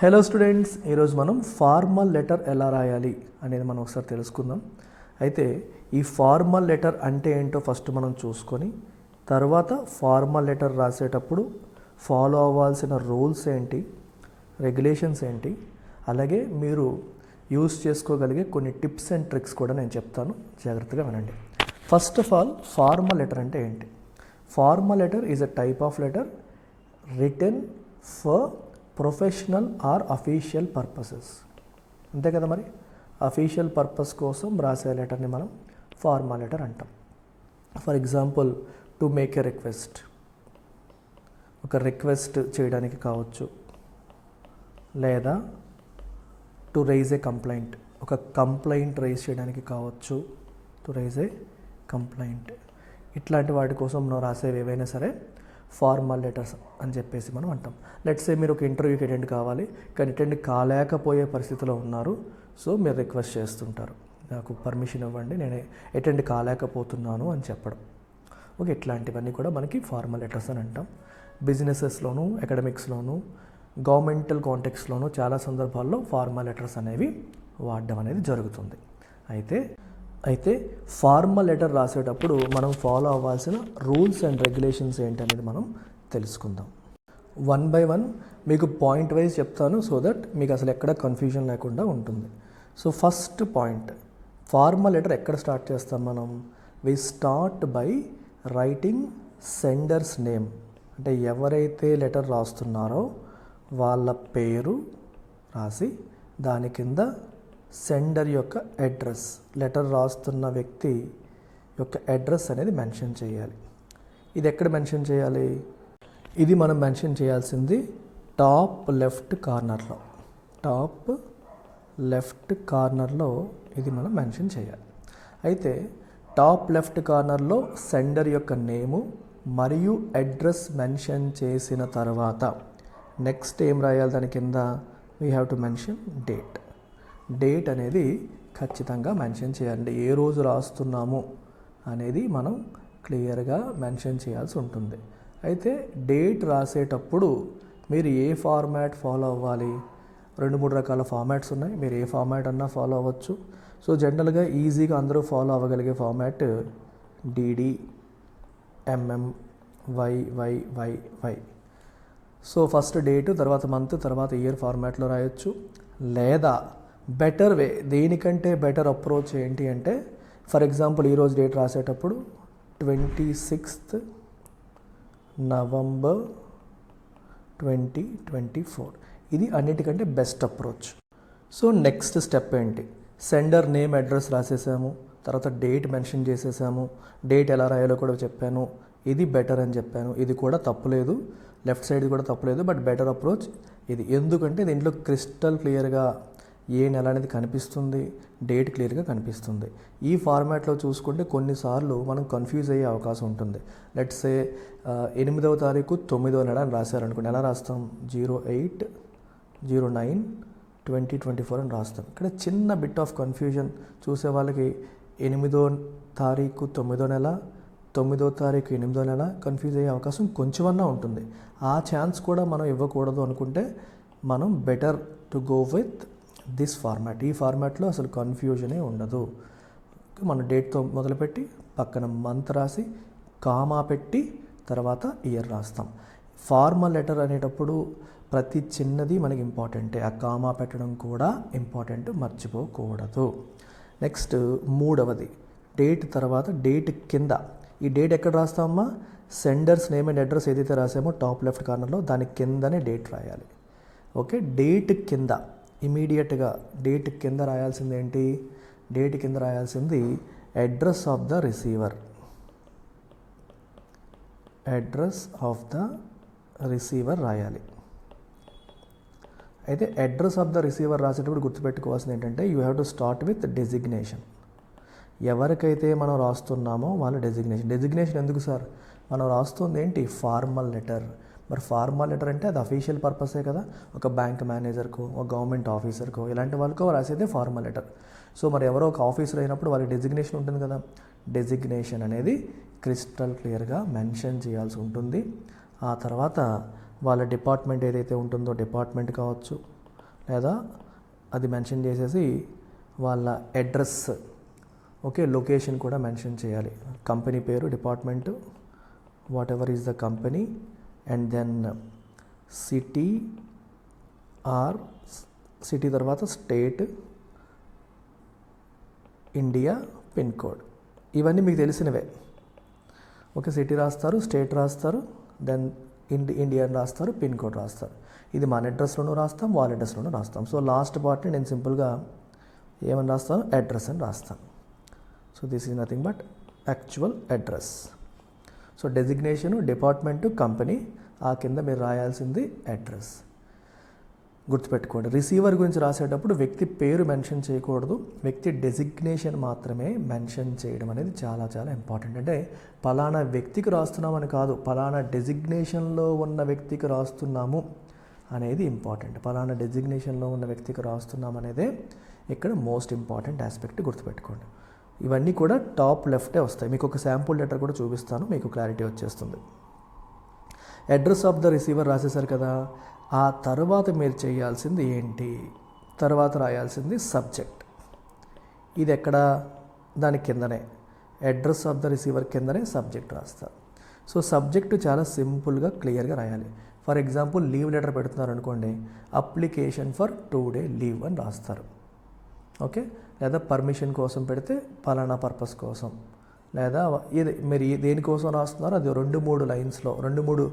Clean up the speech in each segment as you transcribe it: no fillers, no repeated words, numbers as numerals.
Hello students, ఈరోజు మనం formal letter ఎలా రాయాలి అనేది మనం ఒకసారి తెలుసుకుందాం. అయితే ఈ ఫార్మల్ లెటర్ అంటే ఏంటో ఫస్ట్ మనం చూసుకొని తర్వాత ఫార్మల్ లెటర్ రాసేటప్పుడు ఫాలో అవ్వాల్సిన రూల్స్ ఏంటి, రెగ్యులేషన్స్ ఏంటి, అలాగే మీరు యూస్ చేసుకోగలిగే కొన్ని టిప్స్ అండ్ ట్రిక్స్ కూడా నేను చెప్తాను, జాగ్రత్తగా వినండి. First of all, formal letter అంటే ఏంటి? Formal letter is a type of letter written for professional or official purposes. అంతే కదా, మరి అఫీషియల్ పర్పస్ కోసం రాసే లెటర్ని మనం ఫార్మల్ లెటర్ అంటాం. For example, to make a request, ఒక రిక్వెస్ట్ చేయడానికి కావచ్చు, లేదా టు రైజ్ ఏ కంప్లైంట్, ఒక కంప్లైంట్ రైజ్ చేయడానికి కావచ్చు, టు రైజ్ ఏ కంప్లైంట్. ఇట్లాంటి వాటి కోసం మనం రాసేవి ఏవైనా సరే ఫార్మల్ లెటర్స్ అని చెప్పేసి మనం అంటాం. లెట్స్ సే మీరు ఒక ఇంటర్వ్యూకి అటెండ్ కావాలి, కానీ అటెండ్ కాలేకపోయే పరిస్థితిలో ఉన్నారు. సో మీరు రిక్వెస్ట్ చేస్తుంటారు, నాకు పర్మిషన్ ఇవ్వండి, నేను అటెండ్ కాలేకపోతున్నాను అని చెప్పడం. ఓకే, ఇట్లాంటివన్నీ కూడా మనకి ఫార్మల్ లెటర్స్ అని అంటాం. బిజినెసెస్లోను, అకాడమిక్స్లోను, గవర్నమెంటల్ కాంటెక్స్లోను చాలా సందర్భాల్లో ఫార్మల్ లెటర్స్ అనేవి వాడడం అనేది జరుగుతుంది. అయితే ఫార్మల్ లెటర్ రాసేటప్పుడు మనం ఫాలో అవ్వాల్సిన రూల్స్ అండ్ రెగ్యులేషన్స్ ఏంటనేది మనం తెలుసుకుందాం. వన్ బై వన్ మీకు పాయింట్ వైజ్ చెప్తాను, సో దట్ మీకు అసలు ఎక్కడ కన్ఫ్యూజన్ లేకుండా ఉంటుంది. So first point, formal letter ఎక్కడ స్టార్ట్ చేస్తాం మనం? We start by writing sender's name. అంటే ఎవరైతే లెటర్ రాస్తున్నారో వాళ్ళ పేరు రాసి దాని కింద సెండర్ యొక్క అడ్రస్, లెటర్ రాస్తున్న వ్యక్తి యొక్క అడ్రస్ అనేది మెన్షన్ చేయాలి. ఇది ఎక్కడ మెన్షన్ చేయాలి? ఇది మనం మెన్షన్ చేయాల్సింది టాప్ లెఫ్ట్ కార్నర్లో. టాప్ లెఫ్ట్ కార్నర్లో ఇది మనం మెన్షన్ చేయాలి. అయితే టాప్ లెఫ్ట్ కార్నర్లో సెండర్ యొక్క నేము మరియు అడ్రస్ మెన్షన్ చేసిన తర్వాత నెక్స్ట్ ఏం రాయాలి? దాని కింద we have to mention date. Date అనేది ఖచ్చితంగా మెన్షన్ చేయాలి. ఏ రోజు రాస్తున్నాము అనేది మనం క్లియర్గా మెన్షన్ చేయాల్సి ఉంటుంది. అయితే డేట్ రాసేటప్పుడు మీరు ఏ ఫార్మాట్ ఫాలో అవ్వాలి? 2-3 రకాల ఫార్మాట్స్ ఉన్నాయి, మీరు ఏ ఫార్మాట్ అన్నా ఫాలో అవ్వచ్చు. సో జనరల్గా ఈజీగా అందరూ ఫాలో అవ్వగలిగే format DD, MM, Y. So first date, తర్వాత మంత్, తర్వాత ఇయర్ ఫార్మాట్లో రాయొచ్చు. లేదా బెటర్ వే, దేనికంటే బెటర్ అప్రోచ్ ఏంటి అంటే, ఫర్ ఎగ్జాంపుల్ ఈరోజు డేట్ రాసేటప్పుడు 26 నవంబర్ 2024. ఇది అన్నిటికంటే best approach. So next step ఏంటి? సెండర్ నేమ్, అడ్రస్ రాసేసాము, తర్వాత డేట్ మెన్షన్ చేసేసాము. డేట్ ఎలా రాయాలో కూడా చెప్పాను, ఇది బెటర్ అని చెప్పాను. ఇది కూడా తప్పులేదు, లెఫ్ట్ సైడ్ కూడా తప్పులేదు, బట్ బెటర్ అప్రోచ్ ఇది. ఎందుకంటే దీంట్లో క్రిస్టల్ క్లియర్గా ఏ నెల అనేది కనిపిస్తుంది, డేట్ క్లియర్గా కనిపిస్తుంది. ఈ ఫార్మాట్లో చూసుకుంటే కొన్నిసార్లు మనం కన్ఫ్యూజ్ అయ్యే అవకాశం ఉంటుంది. లెట్స్ సే 8వ తారీఖు 9వ నెల అని రాశారనుకోండి, ఎలా రాస్తాం? 08/09/2024 అని రాస్తాం. ఇక్కడ చిన్న బిట్ ఆఫ్ కన్ఫ్యూజన్ చూసే వాళ్ళకి 8వ తారీఖు 9వ నెల, 9వ తారీఖు 8వ నెల కన్ఫ్యూజ్ అయ్యే అవకాశం కొంచెమన్నా ఉంటుంది. ఆ ఛాన్స్ కూడా మనం ఇవ్వకూడదు అనుకుంటే మనం better to go with this format. ఈ ఫార్మాట్లో అసలు కన్ఫ్యూజనే ఉండదు. మనం డేట్తో మొదలుపెట్టి పక్కన మంత్ రాసి కామా పెట్టి తర్వాత ఇయర్ రాస్తాం. ఫార్మల్ లెటర్ అనేటప్పుడు ప్రతి చిన్నది మనకి ఇంపార్టెంటే, ఆ కామా పెట్టడం కూడా ఇంపార్టెంట్, మర్చిపోకూడదు. నెక్స్ట్ మూడవది, డేట్ తర్వాత డేట్ కింద, ఈ డేట్ ఎక్కడ రాస్తామమ్మా? సెండర్స్ నేమ్ అండ్ అడ్రస్ ఏదైతే రాసామో టాప్ లెఫ్ట్ కార్నర్లో దాని కిందనే డేట్ రాయాలి. ఓకే, డేట్ కింద ఇమీడియట్గా డేట్ కింద రాయాల్సింది ఏంటి? డేట్ కింద రాయాల్సింది address of the receiver. Address of the receiver రాయాలి. అయితే అడ్రస్ ఆఫ్ ద రిసీవర్ రాసేటప్పుడు గుర్తుపెట్టుకోవాల్సింది ఏంటంటే, you have to start with designation. ఎవరికైతే మనం రాస్తున్నామో వాళ్ళ డెసిగ్నేషన్ ఎందుకు సార్? మనం రాస్తుంది ఏంటి? Formal letter. మరి ఫార్మల్ లెటర్ అంటే అది అఫీషియల్ పర్పసే కదా. ఒక బ్యాంక్ మేనేజర్కో, ఒక గవర్నమెంట్ ఆఫీసర్కో, ఇలాంటి వాళ్ళకో రాసేదే ఫార్మల్ లెటర్. సో మరి ఎవరో ఒక ఆఫీసర్ అయినప్పుడు వాళ్ళకి డెసిగ్నేషన్ ఉంటుంది కదా. డెసిగ్నేషన్ అనేది క్రిస్టల్ క్లియర్గా మెన్షన్ చేయాల్సి ఉంటుంది. ఆ తర్వాత వాళ్ళ డిపార్ట్మెంట్ ఏదైతే ఉంటుందో డిపార్ట్మెంట్ కావచ్చు, లేదా అది మెన్షన్ చేసేసి వాళ్ళ అడ్రస్, ఓకే, లొకేషన్ కూడా మెన్షన్ చేయాలి. కంపెనీ పేరు, department, whatever is the company, and then city or city తర్వాత స్టేట్, ఇండియా, పిన్ కోడ్. ఇవన్నీ మీకు తెలిసినవే. ఓకే, సిటీ రాస్తారు, స్టేట్ రాస్తారు, దెన్ ఇండియా రాస్తారు, పిన్ కోడ్ రాస్తారు. ఇది మన అడ్రస్లోనూ రాస్తాం, వాళ్ళ అడ్రస్లోనూ రాస్తాం. సో లాస్ట్ పార్ట్ని నేను సింపుల్గా ఏమని రాస్తాను, అడ్రస్ అని రాస్తాను. So this is nothing but actual address. So designation, department, company, ఆ కింద మీరు రాయాల్సింది అడ్రస్. గుర్తుపెట్టుకోండి, రిసీవర్ గురించి రాసేటప్పుడు వ్యక్తి పేరు మెన్షన్ చేయకూడదు, వ్యక్తి డెసిగ్నేషన్ మాత్రమే మెన్షన్ చేయడం అనేది చాలా చాలా ఇంపార్టెంట్. అంటే పలానా వ్యక్తికి రాస్తున్నామని కాదు, పలానా డెసిగ్నేషన్లో ఉన్న వ్యక్తికి రాస్తున్నాము అనేది ఇంపార్టెంట్. పలానా డెసిగ్నేషన్లో ఉన్న వ్యక్తికి రాస్తున్నాం అనేదే ఇక్కడ మోస్ట్ ఇంపార్టెంట్ ఆస్పెక్ట్. గుర్తుపెట్టుకోండి. ఇవన్నీ కూడా టాప్ లెఫ్టే వస్తాయి. మీకు ఒక శాంపుల్ లెటర్ కూడా చూపిస్తాను, మీకు క్లారిటీ వచ్చేస్తుంది. అడ్రస్ ఆఫ్ ద రిసీవర్ రాసేసారు కదా, ఆ తర్వాత మీరు చేయాల్సింది ఏంటి, తర్వాత రాయాల్సింది సబ్జెక్ట్. ఇది ఎక్కడ, దాని కిందనే అడ్రస్ ఆఫ్ ద రిసీవర్ కిందనే సబ్జెక్ట్ రాస్తారు. సో సబ్జెక్టు చాలా సింపుల్గా క్లియర్గా రాయాలి. ఫర్ ఎగ్జాంపుల్ లీవ్ లెటర్ పెడుతున్నారు అనుకోండి, అప్లికేషన్ ఫర్ 2 day లీవ్ అని రాస్తారు. ఓకే, లేదా పర్మిషన్ కోసం పెడితే పలానా పర్పస్ కోసం, లేదా ఇది మీరు దేనికోసం రాస్తున్నారో అది 2-3 లైన్స్లో, 2-3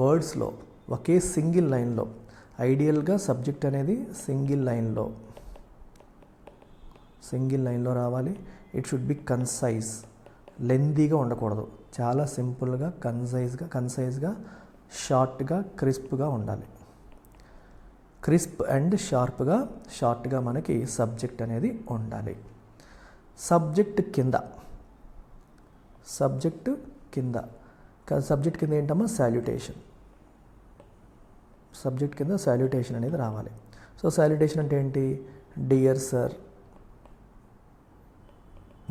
వర్డ్స్లో, ఒకే సింగిల్ లైన్లో. ఐడియల్గా సబ్జెక్ట్ అనేది సింగిల్ లైన్లో రావాలి. ఇట్ షుడ్ బి కన్సైజ్, లెందీగా ఉండకూడదు. చాలా సింపుల్గా, కన్సైజ్గా, షార్ట్గా, క్రిస్ప్గా ఉండాలి. క్రిస్ప్ అండ్ షార్ట్గా మనకి సబ్జెక్ట్ అనేది ఉండాలి. సబ్జెక్ట్ కింద ఏంటమ్మా, సాల్యుటేషన్. సబ్జెక్ట్ కింద సాల్యుటేషన్ అనేది రావాలి. సో సాల్యుటేషన్ అంటే ఏంటి, డియర్ సార్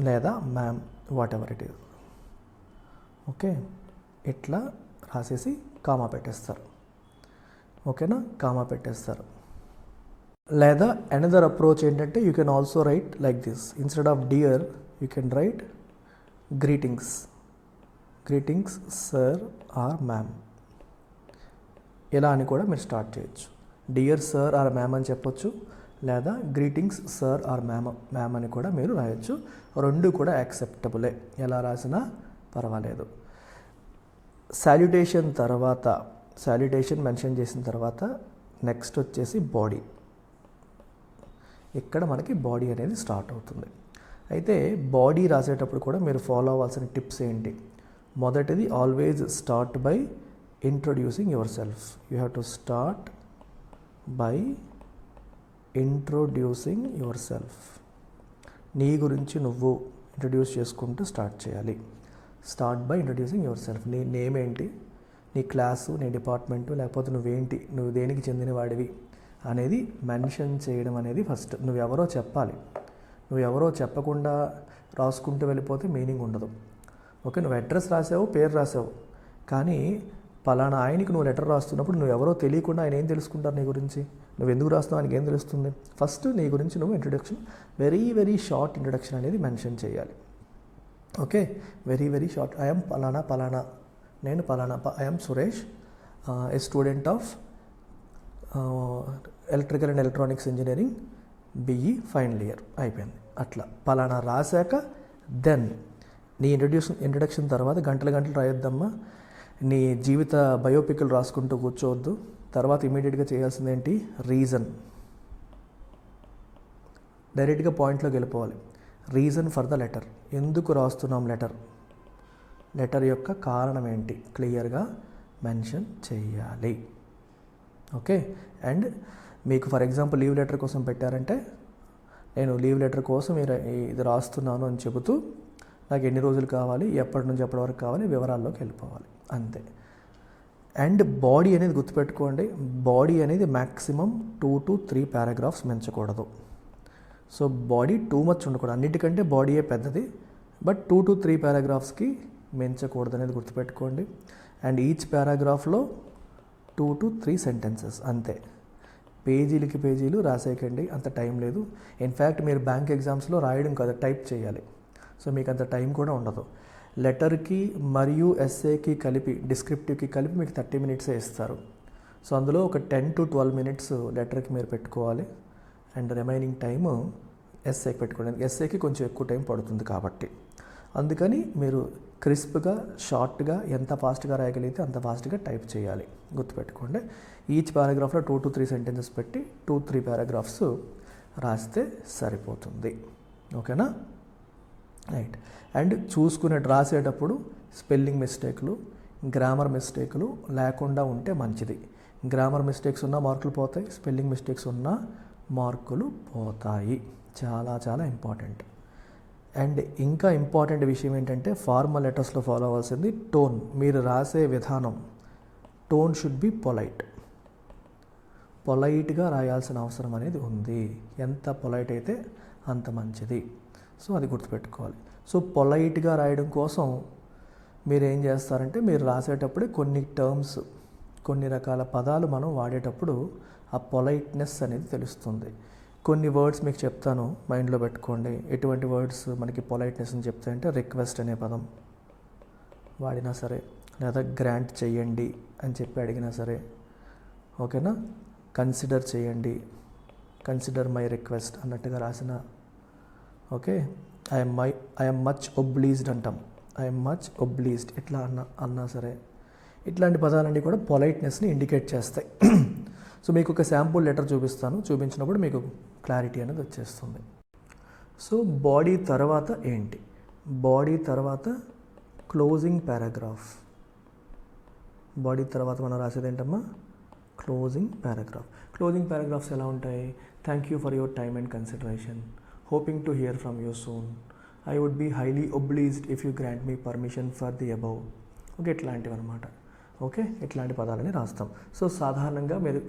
లేదా ma'am, whatever it is. Okay, ఇట్లా రాసేసి కామా పెట్టేస్తారు. ఓకేనా, కామా పెట్టేస్తారు. లేదా అనదర్ అప్రోచ్ ఏంటంటే, you can also write like this. Instead of dear you can write greetings sir or ma'am, ఇలా అని కూడా మీరు స్టార్ట్ చేయొచ్చు. డియర్ సార్ ఆర్ మ్యామ్ అని చెప్పొచ్చు, లేదా గ్రీటింగ్స్ సార్ ఆర్ మ్యామ్ అని కూడా మీరు రాయొచ్చు. రెండు కూడా యాక్సెప్టబులే, ఎలా రాసినా పర్వాలేదు. సాల్యుటేషన్ మెన్షన్ చేసిన తర్వాత నెక్స్ట్ వచ్చేసి బాడీ. ఇక్కడ మనకి బాడీ అనేది స్టార్ట్ అవుతుంది. అయితే బాడీ రాసేటప్పుడు కూడా మీరు ఫాలో అవ్వాల్సిన టిప్స్ ఏంటి, మొదటిది always start by introducing your self. You have to start by introducing your self. నీ గురించి నువ్వు ఇంట్రొడ్యూస్ చేసుకుంటూ స్టార్ట్ చేయాలి. Start by introducing your self. నీ నేమ్ ఏంటి, నీ క్లాసు, నీ డిపార్ట్మెంటు, లేకపోతే నువ్వేంటి, నువ్వు దేనికి చెందిన వాడివి అనేది మెన్షన్ చేయడం అనేది ఫస్ట్. నువ్వెవరో చెప్పాలి. నువ్వెవరో చెప్పకుండా రాసుకుంటూ వెళ్ళిపోతే మీనింగ్ ఉండదు. ఓకే, నువ్వు అడ్రస్ రాసావు, పేరు రాసావు, కానీ పలానా ఆయనకి నువ్వు లెటర్ రాస్తున్నప్పుడు నువ్వెవరో తెలియకుండా ఆయన ఏం తెలుసుకుంటారు నీ గురించి, నువ్వు ఎందుకు రాస్తున్నావు ఆయనకి ఏం తెలుస్తుంది. ఫస్ట్ నీ గురించి నువ్వు ఇంట్రొడక్షన్, వెరీ షార్ట్ ఇంట్రొడక్షన్ అనేది మెన్షన్ చేయాలి. Okay, very short. ఐఎమ్ పలానా, నేను పలానా, I'm Suresh, A student of electrical and electronics engineering, BE final year, అయిపోయింది. అట్లా పలానా రాశాక దెన్ నీ ఇంట్రొడక్షన్ తర్వాత గంటలు రాయొద్దమ్మా. నీ జీవిత బయోపిక్లు రాసుకుంటూ కూర్చోవద్దు. తర్వాత ఇమీడియట్గా చేయాల్సింది ఏంటి, రీజన్. డైరెక్ట్గా పాయింట్లోకి వెళ్ళిపోవాలి. రీజన్ ఫర్ ద లెటర్, ఎందుకు రాస్తున్నాం లెటర్ యొక్క కారణం ఏంటి క్లియర్గా మెన్షన్ చేయాలి. ఓకే, అండ్ మీకు ఫర్ ఎగ్జాంపుల్ లీవ్ లెటర్ కోసం పెట్టారంటే, నేను లీవ్ లెటర్ కోసం ఇది రాస్తున్నాను అని చెబుతూ నాకు ఎన్ని రోజులు కావాలి, ఎప్పటి నుంచి ఎప్పటి వరకు కావాలి, వివరాల్లోకి వెళ్ళిపోవాలి, అంతే. అండ్ బాడీ అనేది గుర్తుపెట్టుకోండి, బాడీ అనేది మ్యాక్సిమం 2 to 3 paragraphs మించకూడదు. సో బాడీ టూ మచ్ ఉండకూడదు, అన్నిటికంటే బాడీయే పెద్దది, బట్ 2 to 3 paragraphsకి మించకూడదు అనేది గుర్తుపెట్టుకోండి. అండ్ ఈచ్ పారాగ్రాఫ్లో 2 to 3 sentences అంతే. పేజీలకి పేజీలు రాసేయకండి, అంత టైం లేదు. ఇన్ఫ్యాక్ట్ మీరు బ్యాంక్ ఎగ్జామ్స్లో రాయడం కదా, టైప్ చేయాలి. సో మీకు అంత టైం కూడా ఉండదు. లెటర్కి మరియు ఎస్ఏకి కలిపి, డిస్క్రిప్టివ్కి కలిపి మీకు 30 మినిట్సే ఇస్తారు. సో అందులో ఒక 10 to 12 మినిట్స్ లెటర్కి మీరు పెట్టుకోవాలి, అండ్ రిమైనింగ్ టైము ఎస్ఏకి పెట్టుకోండి. ఎస్ఏకి కొంచెం ఎక్కువ టైం పడుతుంది కాబట్టి. అందుకని మీరు క్రిస్ప్గా, షార్ట్గా, ఎంత ఫాస్ట్గా రాయగలిగితే అంత ఫాస్ట్గా టైప్ చేయాలి, గుర్తుపెట్టుకోండి. ఈచ్ పారాగ్రాఫ్లో 2 to 3 సెంటెన్సెస్ పెట్టి 2-3 పారాగ్రాఫ్స్ రాస్తే సరిపోతుంది. ఓకేనా? రైట్. అండ్ రాసేటప్పుడు స్పెల్లింగ్ మిస్టేక్లు, గ్రామర్ మిస్టేక్లు లేకుండా ఉంటే మంచిది. గ్రామర్ మిస్టేక్స్ ఉన్న మార్కులు పోతాయి, స్పెల్లింగ్ మిస్టేక్స్ ఉన్న మార్కులు పోతాయి. చాలా చాలా ఇంపార్టెంట్. అండ్ ఇంకా ఇంపార్టెంట్ విషయం ఏంటంటే ఫార్మల్ లెటర్స్లో ఫాలో అవ్వాల్సింది టోన్. మీరు రాసే విధానం, టోన్ షుడ్ బి పొలైట్గా రాయాల్సిన అవసరం అనేది ఉంది. ఎంత పొలైట్ అయితే అంత మంచిది. సో అది గుర్తుపెట్టుకోవాలి. సో పొలైట్గా రాయడం కోసం మీరు ఏం చేస్తారంటే, మీరు రాసేటప్పుడే కొన్ని టర్మ్స్, కొన్ని రకాల పదాలు మనం వాడేటప్పుడు ఆ పొలైట్నెస్ అనేది తెలుస్తుంది. కొన్ని వర్డ్స్ మీకు చెప్తాను, మైండ్లో పెట్టుకోండి. ఎటువంటి వర్డ్స్ మనకి పొలైట్నెస్ అని చెప్తాయంటే, రిక్వెస్ట్ అనే పదం వాడినా సరే, లేదా గ్రాంట్ చేయండి అని చెప్పి అడిగినా సరే, ఓకేనా? కన్సిడర్ చేయండి, కన్సిడర్ మై రిక్వెస్ట్ అన్నట్టుగా రాసిన, ఓకే. ఐఎమ్ మచ్ ఒబ్లీజ్డ్ అంటాం, ఐఎమ్ మచ్ ఒబ్లీజ్డ్ ఇట్లా అన్నా సరే, ఇట్లాంటి పదాలన్నీ కూడా పొలైట్నెస్ని ఇండికేట్ చేస్తాయి. సో మీకు ఒక శాంపుల్ లెటర్ చూపిస్తాను, చూపించినప్పుడు మీకు క్లారిటీ అనేది వచ్చేస్తుంది. సో బాడీ తర్వాత ఏంటి? బాడీ తర్వాత క్లోజింగ్ పారాగ్రాఫ్. బాడీ తర్వాత మనం రాసేది ఏంటమ్మా? Closing paragraph. క్లోజింగ్ పారాగ్రాఫ్స్ ఎలా ఉంటాయి? Thank you for your time and consideration, hoping to hear from you soon, I would be highly obliged if you grant me permission for the above. Okay, ఇట్లాంటివి అనమాట. Okay, ఇట్లాంటి పదాలని రాస్తాం. So సాధారణంగా మీరు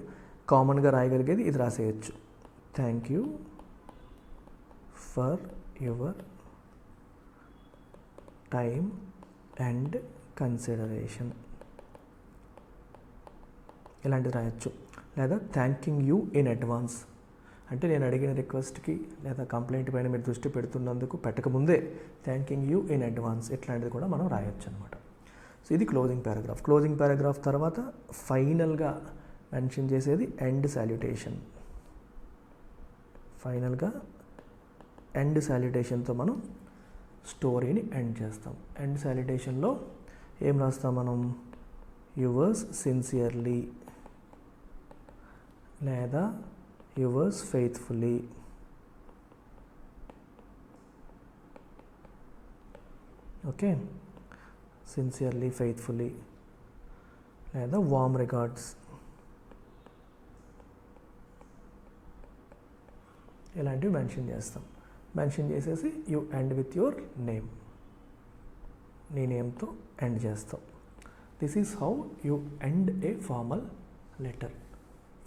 కామన్గా రాయగలిగేది ఇది రాసేయచ్చు. Thank you for your time and consideration, ఇలాంటివి రాయొచ్చు. లేదా థ్యాంకింగ్ యూ ఇన్ అడ్వాన్స్, అంటే నేను అడిగిన రిక్వెస్ట్కి లేదా కంప్లైంట్ పైన మీరు దృష్టి పెడుతున్నందుకు పెట్టకముందే థ్యాంకింగ్ యూ ఇన్ అడ్వాన్స్, ఇట్లాంటిది కూడా మనం రాయొచ్చు అనమాట. సో ఇది క్లోజింగ్ పారాగ్రాఫ్. క్లోజింగ్ పారాగ్రాఫ్ తర్వాత ఫైనల్గా మెన్షన్ చేసేది ఎండ్ సాల్యుటేషన్. ఫైనల్గా ఎండ్ సాల్యుటేషన్తో మనం స్టోరీని ఎండ్ చేస్తాం. ఎండ్ సాల్యుటేషన్లో ఏం రాస్తాం మనం? యువర్స్ సిన్సియర్లీ, లేదా yours faithfully, okay, sincerely, faithfully, లేదా వార్మ్ రిగార్డ్స్, ఇలాంటివి మెన్షన్ చేస్తాం. మెన్షన్ చేసేసి you end with your name, నీ నేమ్తో ఎండ్ చేస్తాం. This is how you end a formal letter.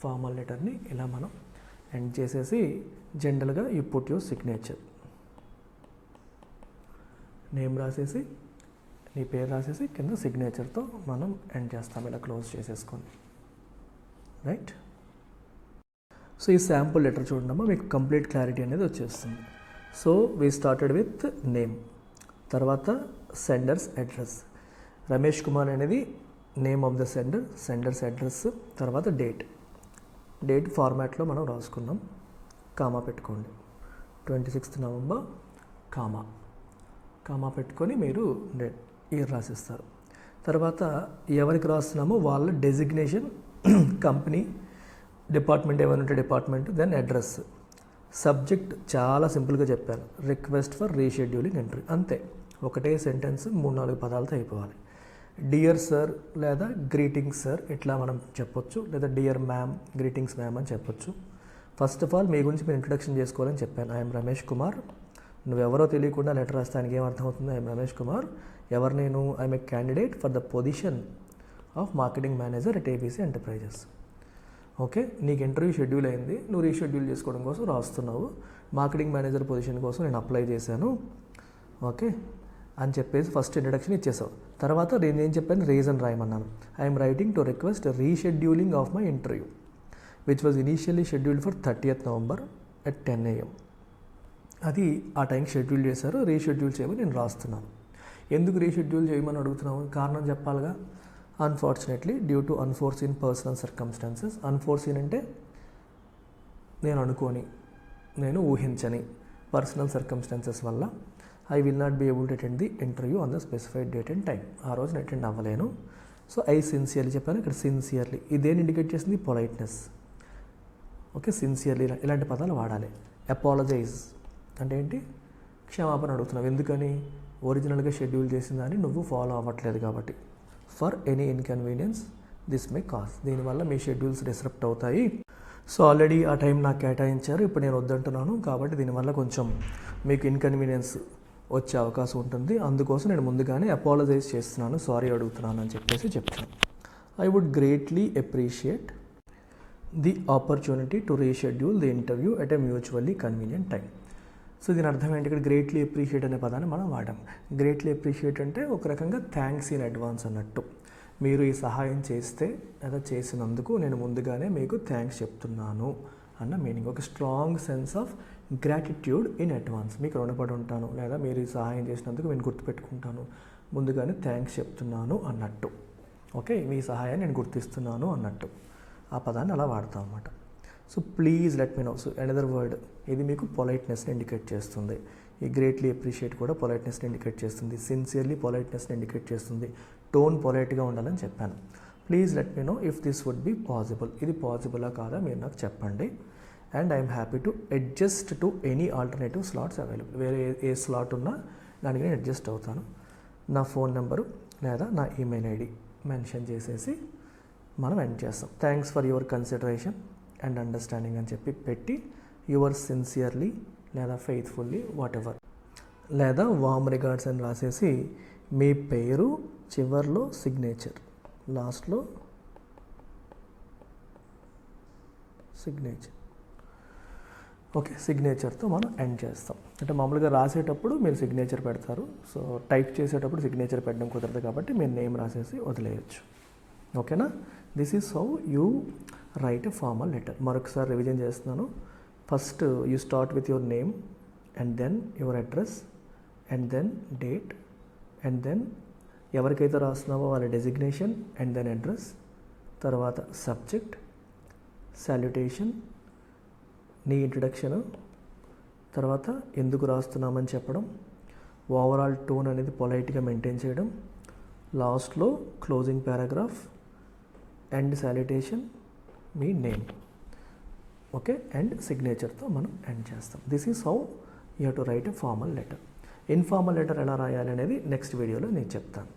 Formal లెటర్ని ఇలా మనం ఎండ్ చేసేసి జనరల్గా you put your signature, name రాసేసి, నీ పేరు రాసేసి కింద సిగ్నేచర్తో మనం ఎండ్ చేస్తాం. ఇలా క్లోజ్ చేసేసుకొని, రైట్. సో ఈ శాంపుల్ లెటర్ చూడమ్మా, మీకు కంప్లీట్ క్లారిటీ అనేది వచ్చేస్తుంది. So we started with name, తర్వాత సెండర్స్ అడ్రస్. రమేష్ కుమార్ అనేది name of the sender, senders address, తర్వాత డేట్ ఫార్మాట్లో మనం రాసుకున్నాం. కామా పెట్టుకోండి, 26th November, కామా పెట్టుకొని మీరు ఇయర్ రాసిస్తారు. తర్వాత ఎవరికి రాస్తున్నామో వాళ్ళ డెసిగ్నేషన్, కంపెనీ, డిపార్ట్మెంట్ ఏమైనా ఉంటే డిపార్ట్మెంట్, దెన్ అడ్రస్. సబ్జెక్ట్ చాలా సింపుల్గా చెప్పాను, రిక్వెస్ట్ ఫర్ రీషెడ్యూలింగ్ ఎంట్రీ, అంతే. ఒకటే సెంటెన్స్ 3-4 పదాలతో అయిపోవాలి. డియర్ సార్ లేదా గ్రీటింగ్స్ సార్ ఇట్లా మనం చెప్పొచ్చు, లేదా డియర్ మ్యామ్, గ్రీటింగ్స్ మ్యామ్ అని చెప్పొచ్చు. ఫస్ట్ ఆఫ్ ఆల్ మీ గురించి మీరు ఇంట్రొడక్షన్ చేసుకోవాలని చెప్పాను. ఐఎమ్ రమేష్ కుమార్. నువ్వెవరో తెలియకుండా లెటర్ రాస్తానికి ఏమర్థమవుతుంది? ఐఎమ్ రమేష్ కుమార్. ఎవరు నేను? I'm a candidate for the position of marketing manager at ABC enterprises. Okay, నీకు ఇంటర్వ్యూ షెడ్యూల్ అయింది, నువ్వు రీషెడ్యూల్ చేసుకోవడం కోసం రాస్తున్నావు. మార్కెటింగ్ మేనేజర్ పొజిషన్ కోసం నేను అప్లై చేశాను, ఓకే అని చెప్పేసి ఫస్ట్ ఇంట్రడక్షన్ ఇచ్చేసావు. తర్వాత నేను ఏం చెప్పాను? రీజన్ రాయమన్నాను. I'm writing to request rescheduling of my interview. Which was initially scheduled for 30th November at 10 AM. అది ఆ టైంకి షెడ్యూల్ చేశారు, రీషెడ్యూల్ చేయమని నేను రాస్తున్నాను. ఎందుకు రీషెడ్యూల్ చేయమని అడుగుతున్నాము, కారణం చెప్పాలిగా. Unfortunately due to unforeseen personal circumstances. Unforeseen అంటే నేను ఊహించని పర్సనల్ సర్కమ్స్టాన్సెస్ వల్ల I will not be able to attend the interview on the specified date and time. ఆ రోజున అటెండ్ అవ్వలేను. సో ఐ సిన్సియర్లీ చెప్పాను. ఇక్కడ సిన్సియర్లీ ఇదేని ఇండికేట్ చేసింది, పొలైట్నెస్. ఓకే, సిన్సియర్లీ ఇలాంటి పదాలు వాడాలి. అపాలజైజ్ అంటే ఏంటి, క్షమాపణ అడుగుతున్నావు. ఎందుకని, ఒరిజినల్గా షెడ్యూల్ చేసిందని నువ్వు ఫాలో అవ్వట్లేదు కాబట్టి. For any inconvenience this may cause, దీనివల్ల మీ షెడ్యూల్స్ డిస్రప్ట్ అవుతాయి. సో ఆల్రెడీ ఆ టైం నాకు కేటాయించారు, ఇప్పుడు నేను వద్దంటున్నాను కాబట్టి దీనివల్ల కొంచెం మీకు ఇన్కన్వీనియన్స్ వచ్చే అవకాశం ఉంటుంది. అందుకోసం నేను ముందుగానే అపాలజైజ్ చేస్తున్నాను, సారీ అడుగుతున్నాను అని చెప్తాను. I would greatly appreciate the opportunity to reschedule the interview at a mutually convenient time. So దీని అర్థం ఏంటి, ఇక్కడ గ్రేట్లీ అప్రిషియేట్ అనే పదాన్ని మనం వాడాం. గ్రేట్లీ అప్రిషియేట్ అంటే ఒక రకంగా థ్యాంక్స్ ఇన్ అడ్వాన్స్ అన్నట్టు. మీరు ఈ సహాయం చేస్తే లేదా చేసినందుకు నేను ముందుగానే మీకు థ్యాంక్స్ చెప్తున్నాను అన్న మీనింగ్. ఒక strong sense of gratitude in advance. మీకు రుణపడి ఉంటాను లేదా మీరు ఈ సహాయం చేసినందుకు నేను గుర్తుపెట్టుకుంటాను, ముందుగానే థ్యాంక్స్ చెప్తున్నాను అన్నట్టు. ఓకే, మీ సహాయాన్ని నేను గుర్తిస్తున్నాను అన్నట్టు ఆ పదాన్ని అలా వాడతాం అన్నమాట. So please let me know. So another word, ఇది మీకు పొలైట్నెస్ని ఇండికేట్ చేస్తుంది. ఈ గ్రేట్లీ అప్రిషియేట్ కూడా పొలైట్నెస్ని ఇండికేట్ చేస్తుంది. సిన్సియర్లీ పొలైట్నెస్ని ఇండికేట్ చేస్తుంది. టోన్ పొలైట్గా ఉండాలని చెప్పాను. Please let me know if this would be possible. ఇది పాసిబులా కాదా మీరు నాకు చెప్పండి. And I'm happy to adjust to any alternative slots available. వేరే ఏ స్లాట్ ఉన్నా దానికి నేను అడ్జస్ట్ అవుతాను. నా ఫోన్ నెంబరు లేదా నా ఈమెయిల్ ఐడి మెన్షన్ చేసేసి మనం ఎండ్ చేస్తాం. Thanks for your consideration and understanding అని చెప్పి పెట్టి యువర్ సిన్సియర్లీ లేదా ఫెయిత్ఫుల్లీ వాట్ ఎవర్ లేదా వామ్ రిగార్డ్స్ అని రాసేసి మీ పేరు చివర్లో సిగ్నేచర్, లాస్ట్లో సిగ్నేచర్. ఓకే, సిగ్నేచర్తో మనం ఎండ్ చేస్తాం. అంటే మామూలుగా రాసేటప్పుడు మీరు సిగ్నేచర్ పెడతారు. సో టైప్ చేసేటప్పుడు సిగ్నేచర్ పెట్టడం కుదరదు కాబట్టి మీరు నేమ్ రాసేసి వదిలేయచ్చు. ఓకేనా, this is how you write a formal letter. మరొకసారి రివిజన్ చేస్తున్నాను. First you start with your name and then your address and then date and then ఎవరికైతే రాస్తున్నావో వాళ్ళ డెసిగ్నేషన్ అండ్ దెన్ అడ్రస్, తర్వాత సబ్జెక్ట్, సాల్యుటేషన్, నీ ఇంట్రడక్షను, తర్వాత ఎందుకు రాస్తున్నామని చెప్పడం, ఓవరాల్ టోన్ అనేది పొలైట్గా మెయింటైన్ చేయడం, లాస్ట్లో క్లోజింగ్ పారాగ్రాఫ్ అండ్ సాల్యుటేషన్, మీ నేమ్. ఓకే, అండ్ సిగ్నేచర్తో మనం ఎండ్ చేస్తాం. This is how you have to write a formal letter. Informal letter ఎలా రాయాలి అనేది నెక్స్ట్ వీడియోలో నేను చెప్తాను.